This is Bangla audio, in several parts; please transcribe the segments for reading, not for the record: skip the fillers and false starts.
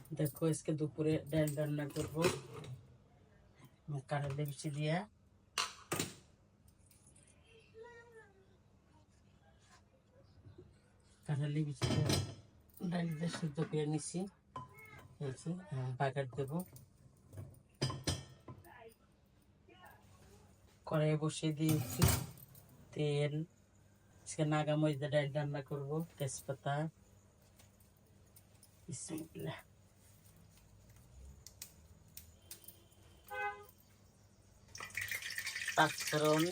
দেখো আজকে দুপুরে ডাল রান্না করবো কাঁঠালে বিচি দিয়া। কাঁঠালে বিচি দিয়ে ডালটা সিদ্ধ করে নিছি, বাগার দেব। কড়াইয়ে বসিয়ে দিয়েছি তেল। আজকে নাগামরিচ দিয়ে ডাল রান্না করবো, তেজপাতা, বিসমিল্লাহ। পাঁচফোড়ন,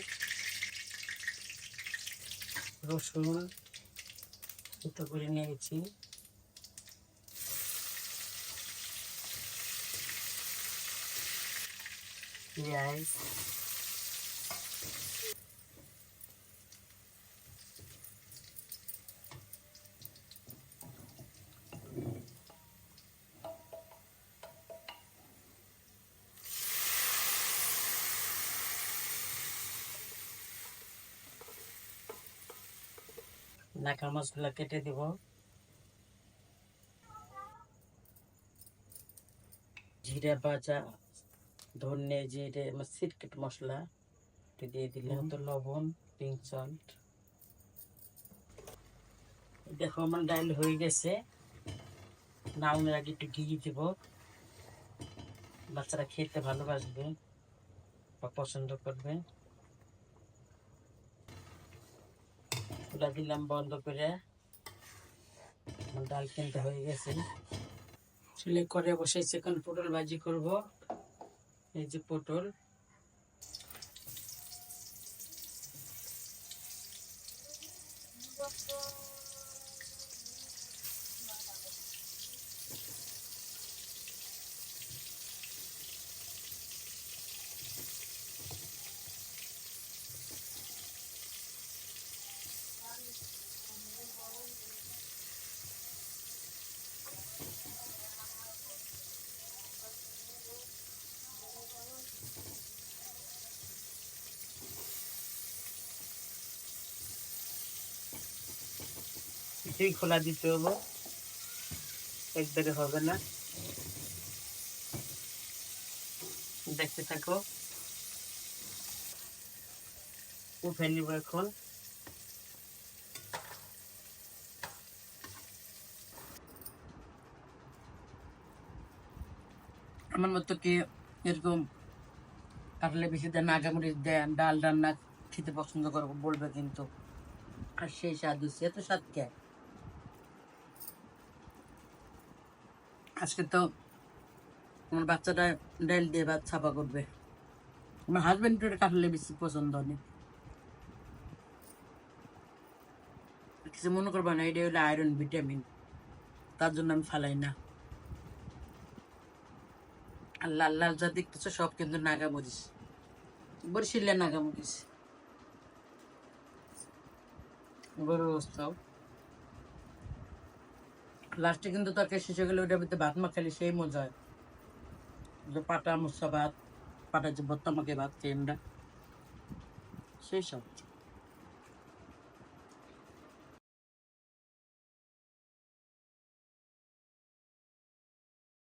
রসুন দুটো করে নিয়েছি, পেঁয়াজ, নাকা মাছগুলা কেটে দিব, জিরা ভাজা, ধনে জিরে সিক্রেট মশলা দিয়ে দিলাম, তো লবণ, পিঙ্ক সল্ট। দেখো আমার ডাল হয়ে গেছে। নামানোর আগে একটু ঘি দিব, বাচ্চারা খেতে ভালোবাসবে বা পছন্দ করবে। চুলা দিলাম বন্ধ করে, ডাল কিন্তু হয়ে গেছে। চুলে করে বসেছি, এখন পটল ভাজি করব। এই যে পটল, কিছুই খোলা দিতে হবো, একবারে হবে না। দেখতে থাকো, উঠে নিব এখন। আমার মতো কি এরকম কাটলে বেশি দেন, নাগামরিচ দেন, ডাল রান্না খেতে পছন্দ করবো বলবে কিন্তু। আর সেই স্বাদ হচ্ছে, এত স্বাদ কে। আজকে তো আমার বাচ্চাটা ডাল দিয়ে ভাত ছাপা করবে। আমার হাজবেন্ডের কাটলে বেশি পছন্দ নেই। কিছু মনে করবা না, এটা হলো আয়রন ভিটামিন, তার জন্য আমি ফালাই না। আর লাল লাল যা দেখতেছো সব কিন্তু নাগামরিচ, বরিশালের নাগামরিচ। গরু অবস্থাও লাস্টে কিন্তু তরকারি শেষ হয়ে গেলে ওটার ভিতরে ভাত মাখালে সেই মজা হয়। পাটা মশা ভাত, পাটা যে ভর্তা মাখে ভাত খেয়ে আমরা, সেই সব।